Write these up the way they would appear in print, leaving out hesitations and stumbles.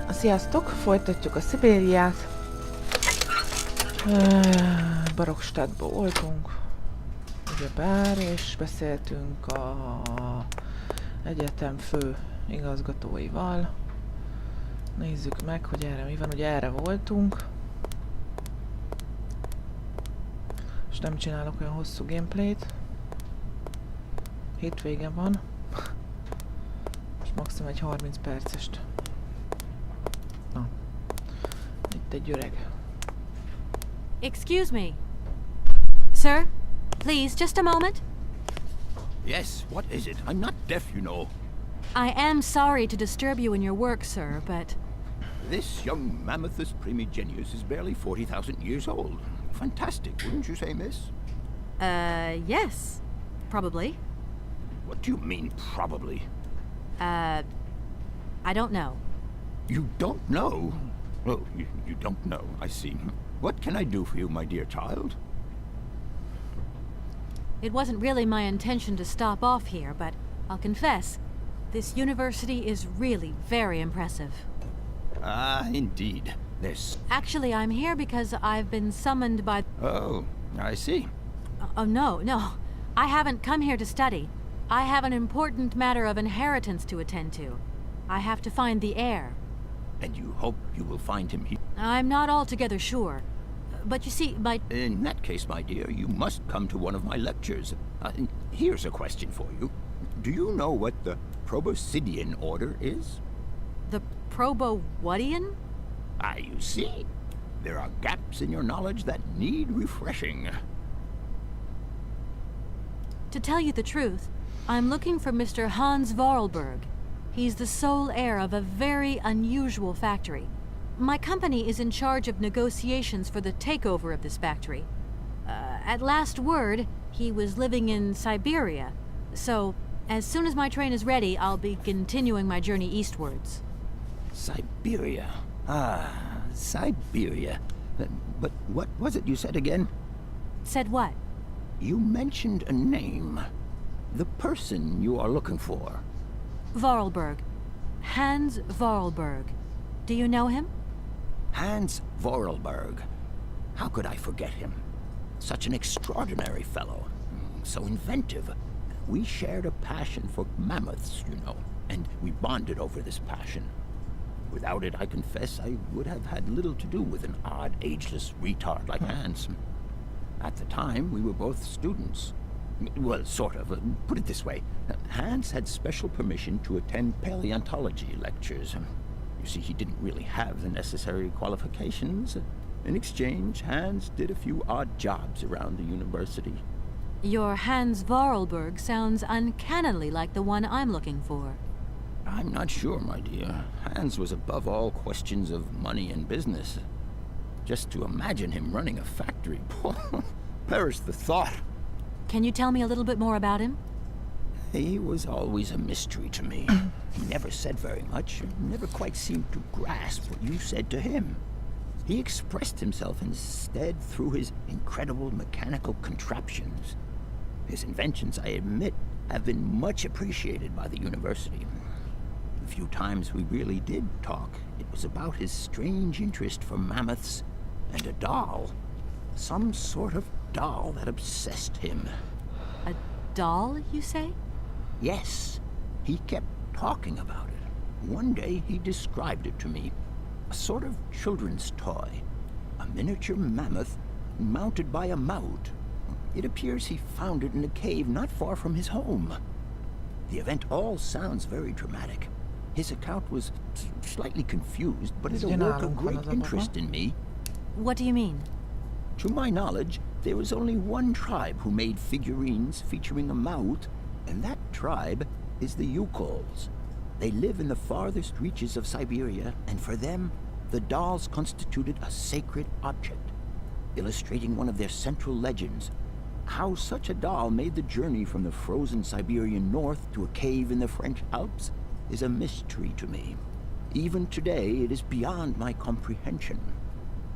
Sziasztok! Folytatjuk a Szibériát. Barokstadtban voltunk, ugyebár, és beszéltünk a egyetem fő igazgatóival. Nézzük meg, hogy erre mi van. Ugye erre voltunk. És nem csinálok olyan hosszú gameplayt. Hétvége van. És maximum egy 30 percest. Na. Itt egy öreg. Excuse me. Sir, please, just a moment. Yes, what is it? I'm not deaf, you know. I am sorry to disturb you in your work, sir, but... This young Mammothus primigenius is barely 40,000 years old. Fantastic, wouldn't you say, miss? Yes. Probably. What do you mean, probably? I don't know. You don't know? Oh, you don't know, I see. What can I do for you, my dear child? It wasn't really my intention to stop off here, but I'll confess, this university is really very impressive. Ah, indeed. There's... Actually, I'm here because I've been summoned by... Oh, I see. Oh, no. I haven't come here to study. I have an important matter of inheritance to attend to. I have to find the heir. And you hope you will find him here? I'm not altogether sure. But you see, In that case, my dear, you must come to one of my lectures. Here's a question for you. Do you know what the Proboscidean order is? The Probowhatian? Ah, you see. There are gaps in your knowledge that need refreshing. To tell you the truth, I'm looking for Mr. Hans Vorarlberg. He's the sole heir of a very unusual factory. My company is in charge of negotiations for the takeover of this factory. At last word, he was living in Syberia. So, as soon as my train is ready, I'll be continuing my journey eastwards. Syberia. Ah, Syberia. But what was it you said again? Said what? You mentioned a name. The person you are looking for. Vorarlberg. Hans Vorarlberg. Do you know him? Hans Vorarlberg. How could I forget him? Such an extraordinary fellow. So inventive. We shared a passion for mammoths, you know, and we bonded over this passion. Without it, I confess, I would have had little to do with an odd, ageless retard like Hans. At the time, we were both students. Well, sort of. Put it this way. Hans had special permission to attend paleontology lectures. You see, he didn't really have the necessary qualifications. In exchange, Hans did a few odd jobs around the university. Your Hans Vorarlberg sounds uncannily like the one I'm looking for. I'm not sure, my dear. Hans was above all questions of money and business. Just to imagine him running a factory, perish the thought. Can you tell me a little bit more about him? He was always a mystery to me. He never said very much, never quite seemed to grasp what you said to him. He expressed himself instead through his incredible mechanical contraptions. His inventions, I admit, have been much appreciated by the university. The few times we really did talk, it was about his strange interest for mammoths and a doll. Some sort of doll that obsessed him. A doll, you say? Yes. He kept talking about it. One day he described it to me. A sort of children's toy. A miniature mammoth mounted by a mount. It appears he found it in a cave not far from his home. The event all sounds very dramatic. His account was slightly confused, but it awoke a great interest in me. What do you mean? To my knowledge, there was only one tribe who made figurines featuring a mouth, and that tribe is the Yukols. They live in the farthest reaches of Syberia, and for them, the dolls constituted a sacred object, illustrating one of their central legends. How such a doll made the journey from the frozen Siberian north to a cave in the French Alps is a mystery to me. Even today, it is beyond my comprehension.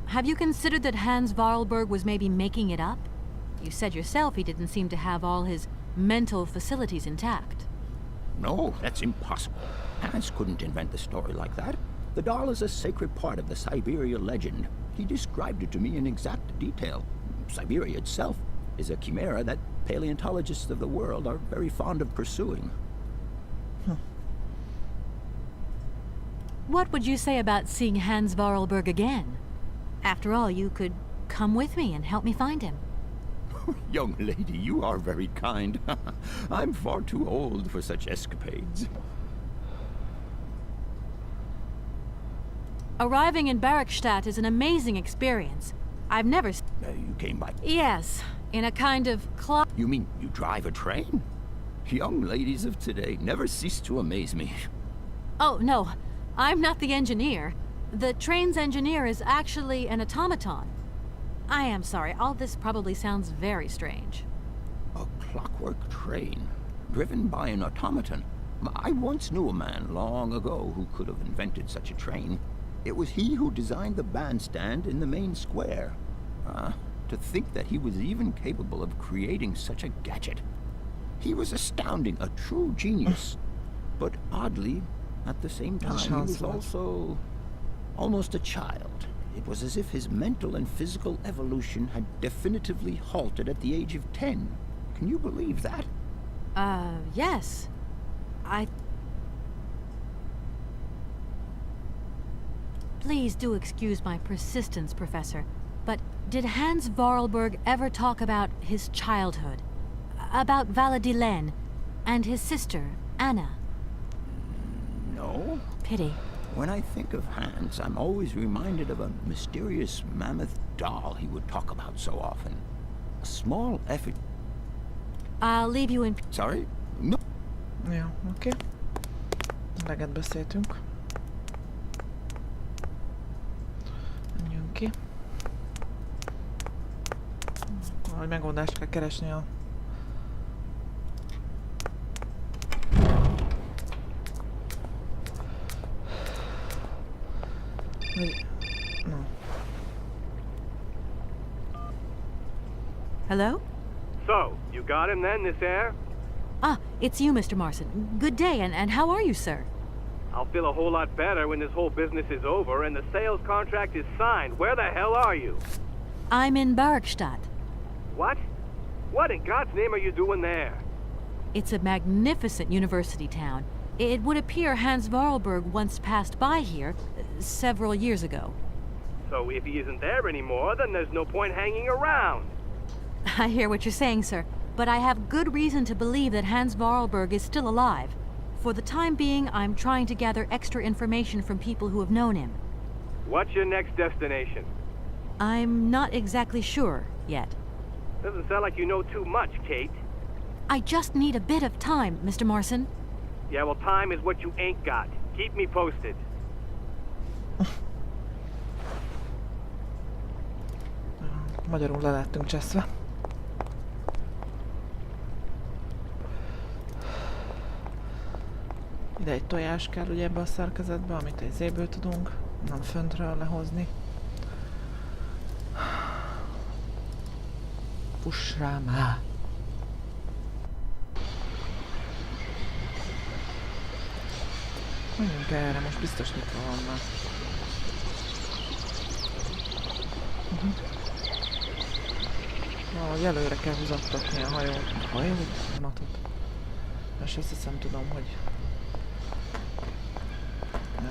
Have you considered that Hans Vorarlberg was maybe making it up? You said yourself he didn't seem to have all his mental facilities intact. No, that's impossible. Hans couldn't invent a story like that. The doll is a sacred part of the Syberia legend. He described it to me in exact detail. Syberia itself is a chimera that paleontologists of the world are very fond of pursuing. What would you say about seeing Hans Vorarlberg again? After all, you could come with me and help me find him. Young lady, you are very kind. I'm far too old for such escapades. Arriving in Barrackstadt is an amazing experience. I've never... You came by... Yes, in a kind of You mean you drive a train? Young ladies of today never cease to amaze me. Oh, no. I'm not the engineer. The train's engineer is actually an automaton. I am sorry, all this probably sounds very strange. A clockwork train, driven by an automaton. I once knew a man long ago who could have invented such a train. It was he who designed the bandstand in the main square. To think that he was even capable of creating such a gadget. He was astounding, a true genius. But oddly, at the same time, he was also almost a child. It was as if his mental and physical evolution had definitively halted at the age of 10. Can you believe that? Yes. Please do excuse my persistence, Professor, but did Hans Vorarlberg ever talk about his childhood? About Valadilene and his sister, Anna? No. Pity. When I think of Hans, I'm always reminded of a mysterious mammoth doll he would talk about so often. A small effort... I'll leave you in... Sorry? No. Ja, oké. Eleget beszéltünk. Menjünk ki. Valahogy megoldást kell keresni a... No. Hello? So, you got him then, this air? Ah, it's you, Mr. Marson. Good day, and how are you, sir? I'll feel a whole lot better when this whole business is over and the sales contract is signed. Where the hell are you? I'm in Barrackstadt. What? What in God's name are you doing there? It's a magnificent university town. It would appear Hans Vorarlberg once passed by here several years ago. So if he isn't there anymore, then there's no point hanging around. I hear what you're saying, sir, but I have good reason to believe that Hans Vorarlberg is still alive. For the time being, I'm trying to gather extra information from people who have known him. What's your next destination? I'm not exactly sure yet. Doesn't sound like you know too much, Kate. I just need a bit of time, Mr. Marson. Yeah, well, time is what you ain't got. Keep me posted. Magyarul le lettünk cseszve. Ide egy tojás kell ugye ebbe a szerkezetbe, amit egy zéből tudunk, nem föntről lehozni. Fuss rá már! Menjünk erre, most biztos nyitva van már. Valahogy előre kell húzattatni a vonatot. És azt hiszem tudom, hogy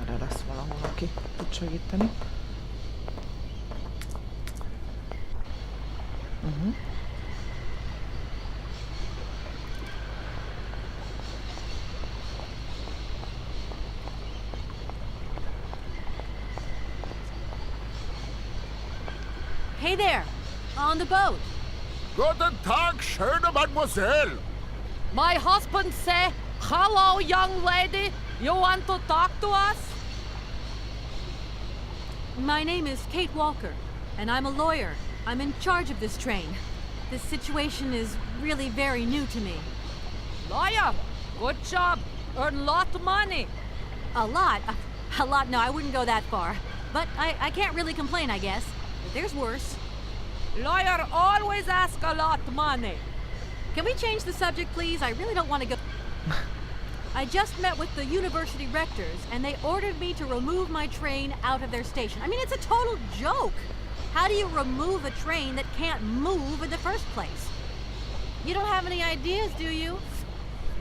erre lesz valahol, aki tud segíteni. Hey there! On the boat! Guten Tag, schöne Mademoiselle. My husband say, hello, young lady. You want to talk to us? My name is Kate Walker, and I'm a lawyer. I'm in charge of this train. This situation is really very new to me. Lawyer, good job. Earn lot of money. A lot? A lot? No, I wouldn't go that far. But I can't really complain, I guess. There's worse. Lawyer always ask a lot of money. Can we change the subject, please? I really don't want to go... I just met with the university rectors, and they ordered me to remove my train out of their station. I mean, it's a total joke. How do you remove a train that can't move in the first place? You don't have any ideas, do you?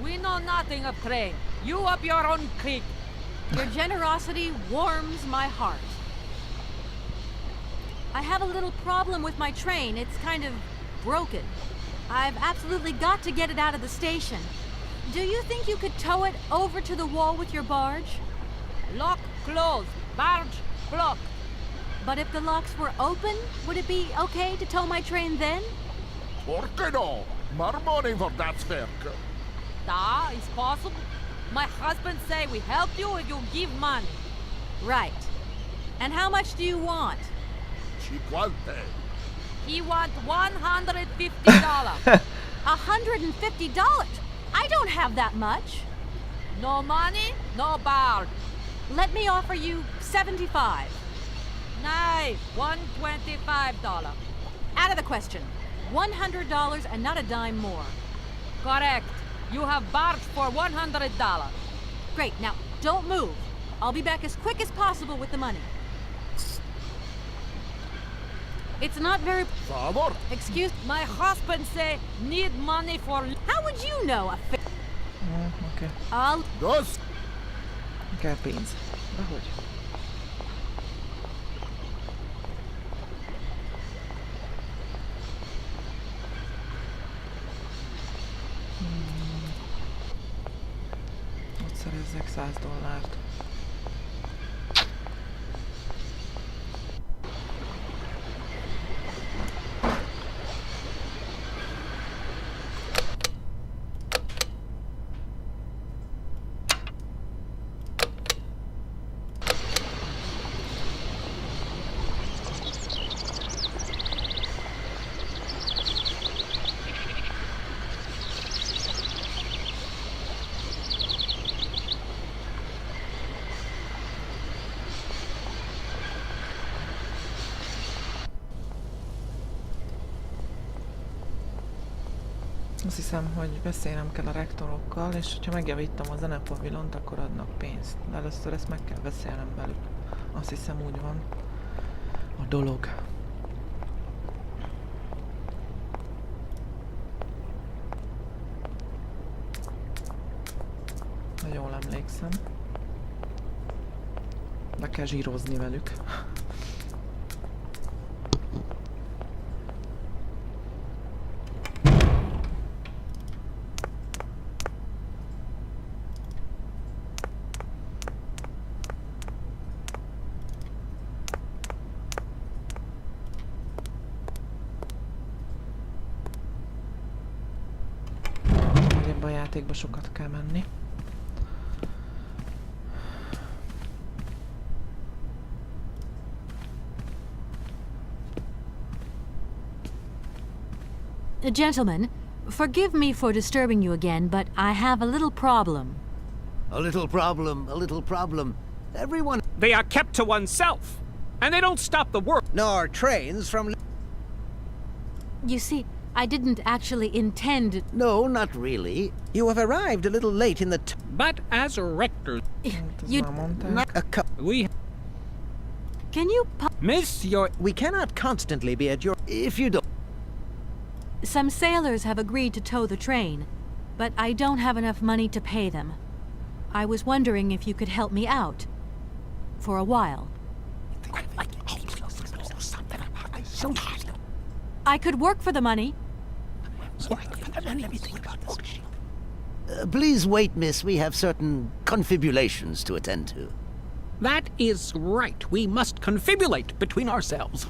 We know nothing of train. You up your own creek. Your generosity warms my heart. I have a little problem with my train. It's kind of broken. I've absolutely got to get it out of the station. Do you think you could tow it over to the wall with your barge? Lock closed. Barge blocked. But if the locks were open, would it be okay to tow my train then? Porke no? More money for that werk. Da, it's possible. My husband say we help you if you give money. Right. And how much do you want? Ci quante? He want $150. $150? I don't have that much. No money, no barge. Let me offer you $75. Nay, $125. Out of the question. $100 and not a dime more. Correct. You have barge for $100. Great. Now, don't move. I'll be back as quick as possible with the money. It's not very... Favor? Excuse... My husband say need money for... How would you know a Oké. I'll... Dos? Kell pénz. Dehogy. Ott szerezzek $100. Azt hiszem, hogy beszélnem kell a rektorokkal, és hogyha megjavítom a zenepavilont, akkor adnak pénzt. De először ezt meg kell beszélnem velük. Azt hiszem, úgy van a dolog. Ha jól emlékszem. Be kell zsírozni velük. Ebben a játékba sokat kell menni. Gentlemen, forgive me for disturbing you again, but I have a little problem. A little problem, a little problem. Everyone... They are kept to oneself, and they don't stop the work. Nor trains from... You see, I didn't actually intend... No, not really. You have arrived a little late in the... But as rectors, You... Not a cup. we Can you... miss your... We cannot constantly be at your... If you don't... Some sailors have agreed to tow the train, but I don't have enough money to pay them. I was wondering if you could help me out. For a while. I could work for the money. Please wait, miss. We have certain confibulations to attend to. That is right. We must confibulate between ourselves.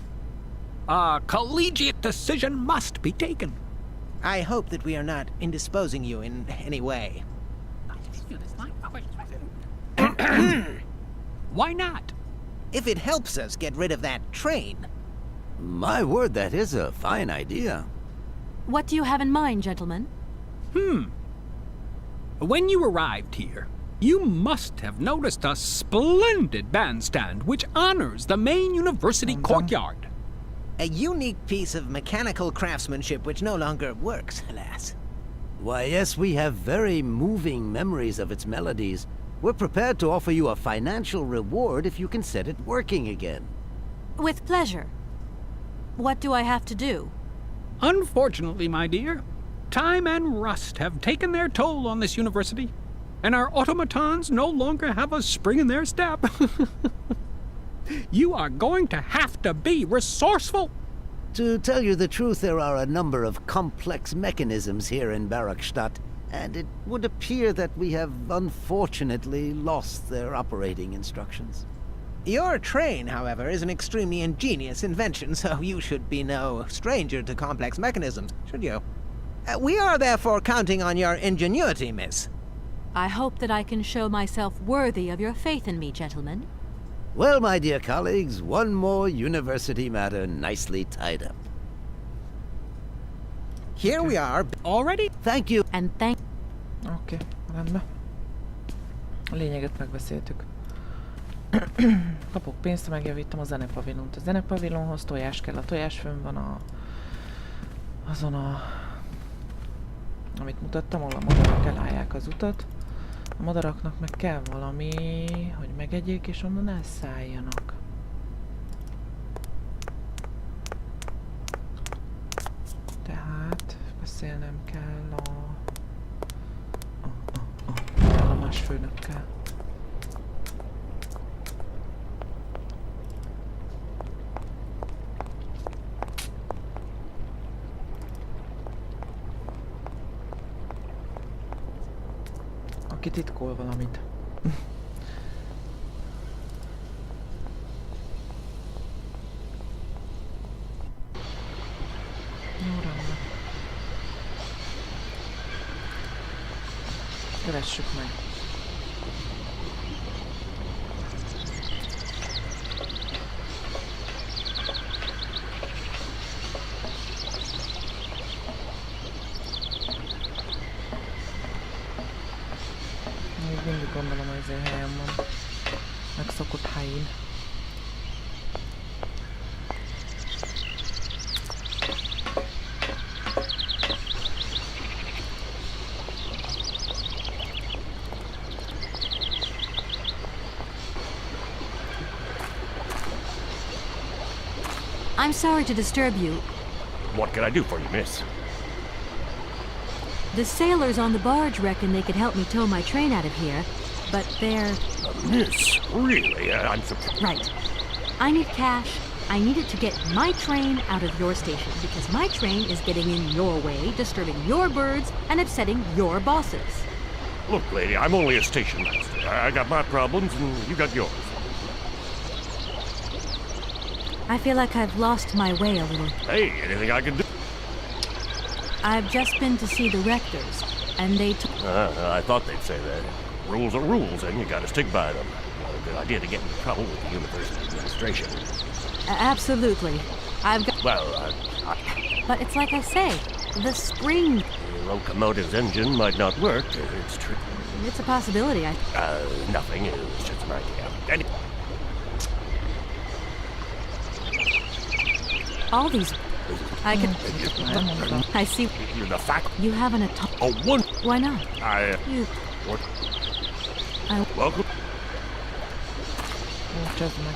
A collegiate decision must be taken. I hope that we are not indisposing you in any way. Why not? If it helps us get rid of that train... My word, that is a fine idea. What do you have in mind, gentlemen? When you arrived here, you must have noticed a splendid bandstand which honors the main university courtyard. A unique piece of mechanical craftsmanship which no longer works, alas. Why, yes, we have very moving memories of its melodies. We're prepared to offer you a financial reward if you can set it working again. With pleasure. What do I have to do? Unfortunately, my dear, time and rust have taken their toll on this university, and our automatons no longer have a spring in their step. You are going to have to be resourceful. To tell you the truth, there are a number of complex mechanisms here in Barakstadt, and it would appear that we have unfortunately lost their operating instructions. Your train, however, is an extremely ingenious invention, so you should be no stranger to complex mechanisms, should you? We are therefore counting on your ingenuity, miss. I hope that I can show myself worthy of your faith in me, gentlemen. Well, my dear colleagues, one more university matter nicely tied up. Here we are. Already? Thank you. And thank... Oké, rendben. A lényeget megbeszéltük. Kapok pénzt, megjavítom a zenepavilont. A zenepavilonhoz tojás kell. A tojás fönn van azon amit mutattam, ahol a madarak elállják az utat. A madaraknak meg kell valami, hogy megegyék és onnan elszálljanak. Tehát beszélnem kell a állomás főnökkel. Aki titkol valamit. Jó, rendben. Keressük meg. Még mindig gondolom, hogy ezért helyen van. Megszokott helyén. I'm sorry to disturb you. What can I do for you, miss? The sailors on the barge reckon they could help me tow my train out of here, but they're... Miss, really? I'm surprised. Right. I need cash. I need it to get my train out of your station, because my train is getting in your way, disturbing your birds, and upsetting your bosses. Look, lady, I'm only a station master. I got my problems, and you got yours. I feel like I've lost my way a little. Hey, anything I can do? I've just been to see the rectors, and they took... I thought they'd say that. Rules are rules, and you gotta stick by them. Not a good idea to get in trouble with the university administration. Absolutely. I've got... Well, But it's like I say, the spring... the locomotive's engine might not work. It's true. It's a possibility, Nothing. It was just an idea. All these... I could... I see... The fact... You haven't a Oh, one... Why not? You... What? I... Welcome. Just meg.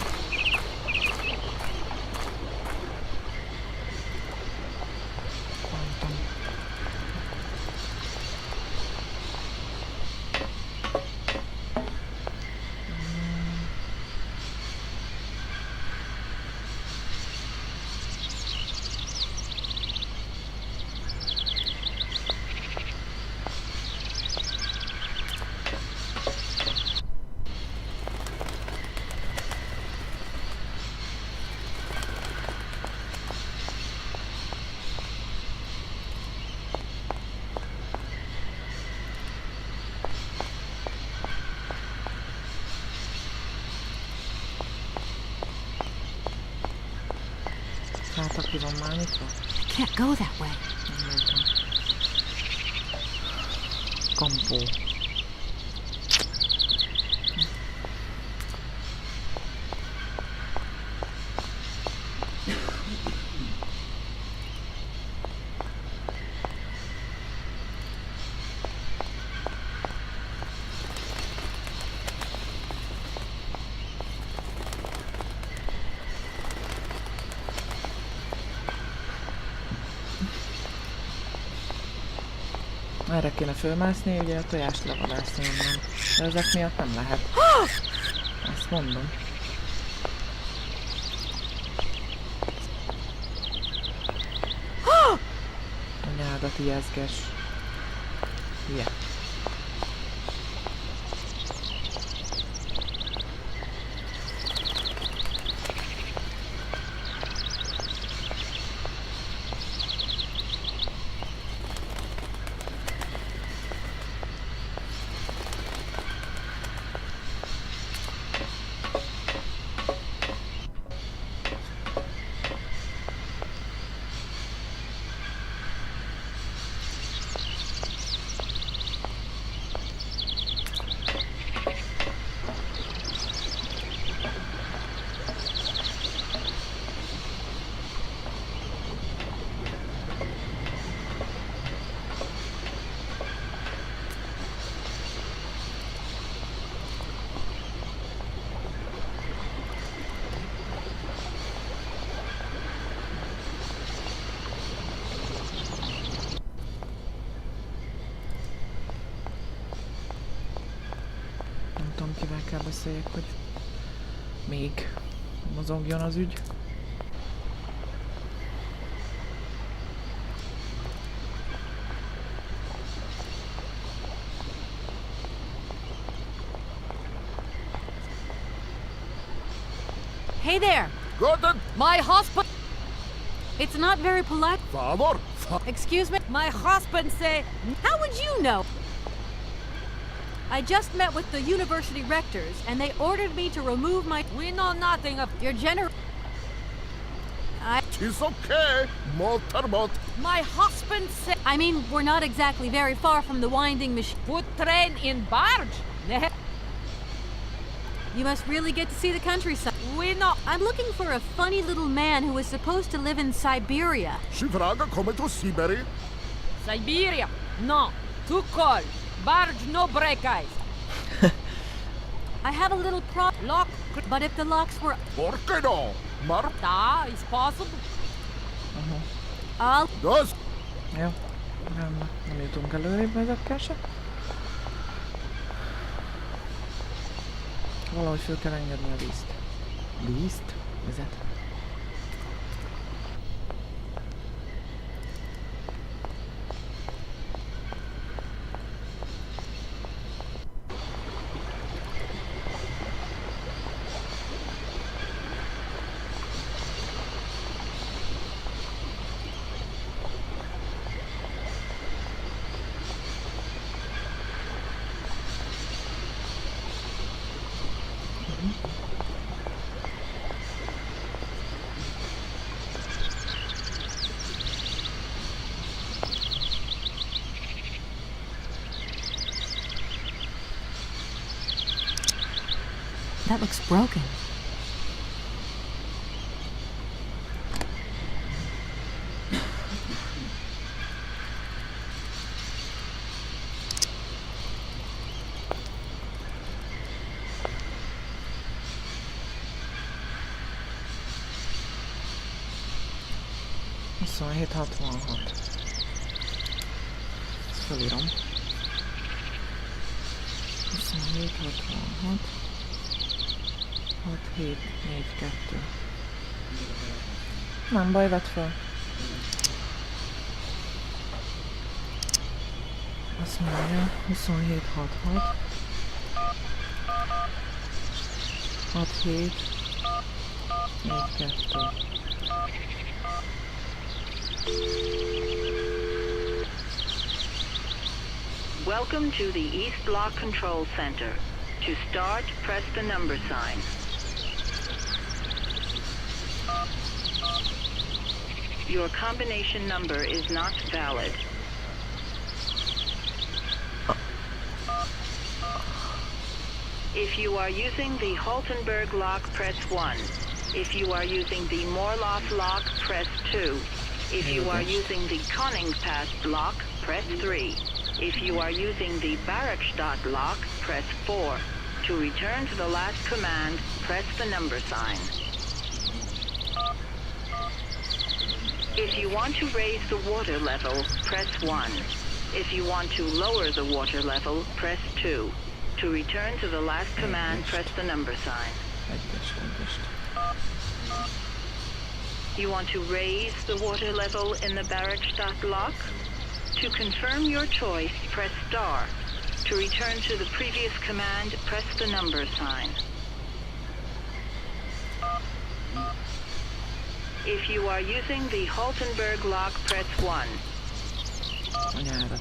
Hát aki van már nyitva? I can't go that way. Kampó. Erre kéne fölmászni, ugye a tojást levadászni onnan. De ezek miatt nem lehet. Azt mondom. Anyádat ijeszges. Hülye. Nem tudom, kivel kell beszéljek, hogy még mozogjon az ügy. Hey there! Guten My husband... It's not very polite. favor. Excuse me? My husband say... How would you know? I just met with the university rectors, and they ordered me to remove my... We know nothing of... Your It's okay. Motorbot. My husband say... I mean, we're not exactly very far from the winding machine. Put train in barge. You must really get to see the countryside. We know... I'm looking for a funny little man who is supposed to live in Syberia. Si vraga come to Syberia. Syberia. No. Too cold. Barge no break ice. I have a little Lock. but if the locks were... Por qué no? Da, is possible. I'll... Das. Jó. Nem jutunk előrébb ezekkel se. Valahogy föl kell engedni a vízt. Vízt? Vizet. That looks broken. Ezt felírom. 2766 6742. Nem baj, vedd fel. Azt mondja, 2766 6742. Welcome to the East Block Control Center. To start, press the number sign. Your combination number is not valid. If you are using the Haltenberg lock, press 1. If you are using the Morloff lock, press 2. If you are using the Koningpass lock, press 3. If you are using the Barrackstadt lock, press 4. To return to the last command, press the number sign. If you want to raise the water level, press 1. If you want to lower the water level, press 2. To return to the last command, press the number sign. Egyest. You want to raise the water level in the Barrackstadt lock? To confirm your choice, press star. To return to the previous command, press the number sign. If you are using the Haltenberg lock, press 1. Anyárat.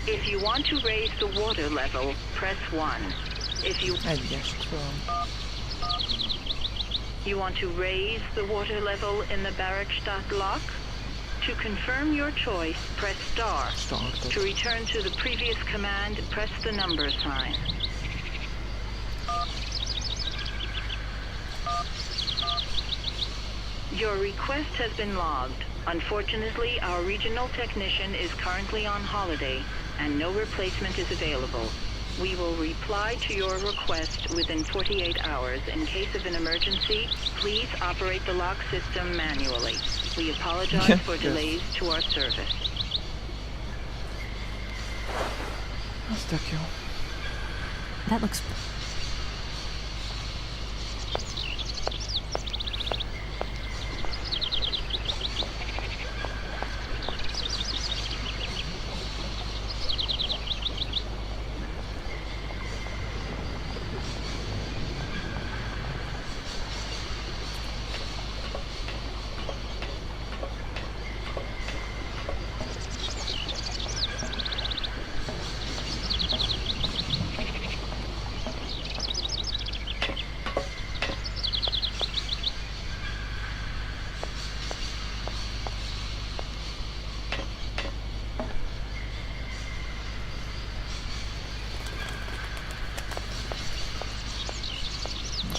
If you want to raise the water level, press 1. If you Egyest, föl. You want to raise the water level in the Barrackstadt lock? To confirm your choice, press star. Startot. To return to the previous command, press the number sign. Your request has been logged. Unfortunately, our regional technician is currently on holiday, and no replacement is available. We will reply to your request within 48 hours. In case of an emergency, please operate the lock system manually. We apologize for delays to our service. Az tök jó. That looks...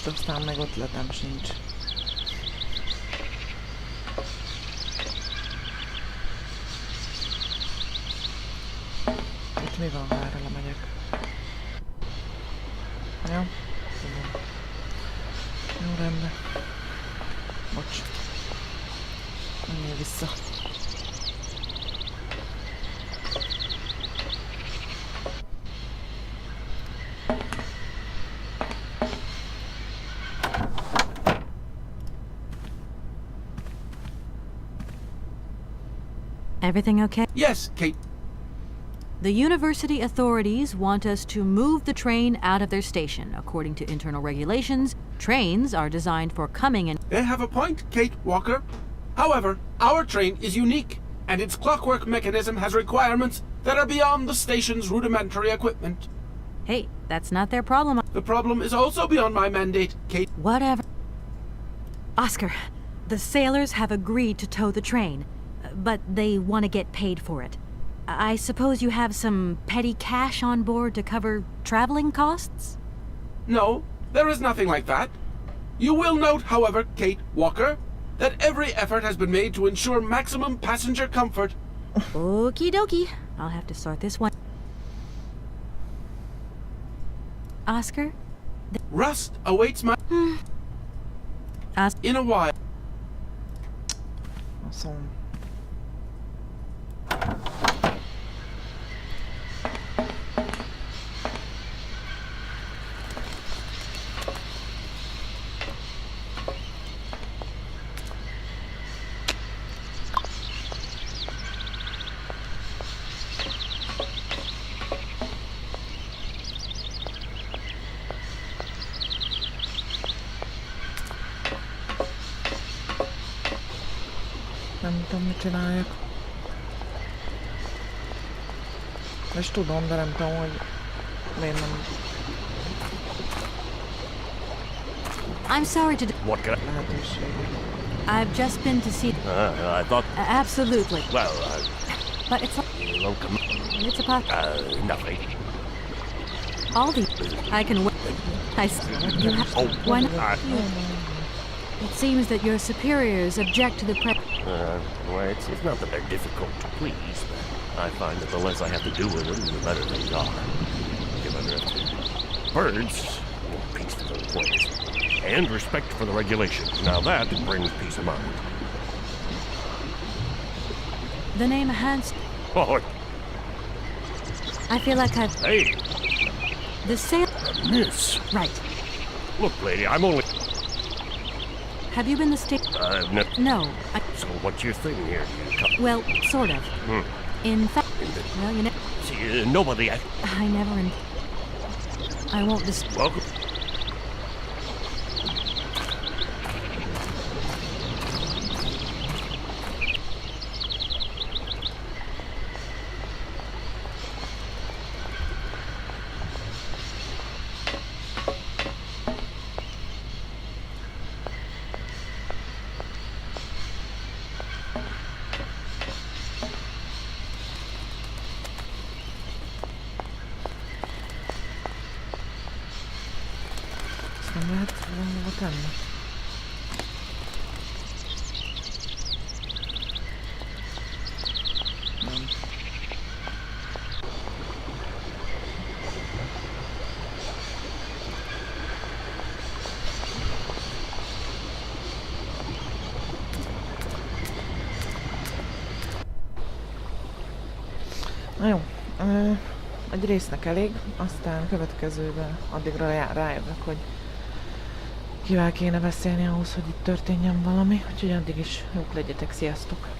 Most aztán meg ötletem sincs. Itt mi van, ha erre lemegyek? Jó? Tudom. Jó, rendben. Bocs. Menjél vissza. Everything okay? Yes, Kate. The university authorities want us to move the train out of their station. According to internal regulations, trains are designed for coming and... They have a point, Kate Walker. However, our train is unique, and its clockwork mechanism has requirements that are beyond the station's rudimentary equipment. Hey, that's not their problem. The problem is also beyond my mandate, Kate. Whatever. Oscar, the sailors have agreed to tow the train, but they want to get paid for it. I suppose you have some petty cash on board to cover traveling costs? No, there is nothing like that. You will note, however, Kate Walker, that every effort has been made to ensure maximum passenger comfort. Okie dokie. I'll have to sort this one. Oscar? Rust awaits my... in a while. Awesome. Nem tudom, mit csináljak. És tudom, de nem tudom, hogy miért nem... I'm sorry to... What can I... lehetőségek. I've just been to see... I thought... Absolutely. Well, But it's... you won't come... It's a pot... nothing. All the... I can wait. You have... Oh, Why not? It seems that your superiors object to the well, it's not that they're difficult to please, but I find that the less I have to do with them, the better things are. Birds want peace for their employees, and respect for the regulations. Now that brings peace of mind. The name Hans... Oh, I feel like I've... Hey, The sale... miss. Right. Look, lady, I'm only... Have you been the state... No. So what's your thing here? You come... Well, sort of. In fact... Well, you know... See, nobody... I never... I won't Welcome. Nem lehet valahova tenni. Nem. Na jó, egy résznek elég, aztán a következőben addigra rájövök, hogy kivel kéne beszélni ahhoz, hogy itt történjen valami, úgyhogy addig is jók legyetek, sziasztok!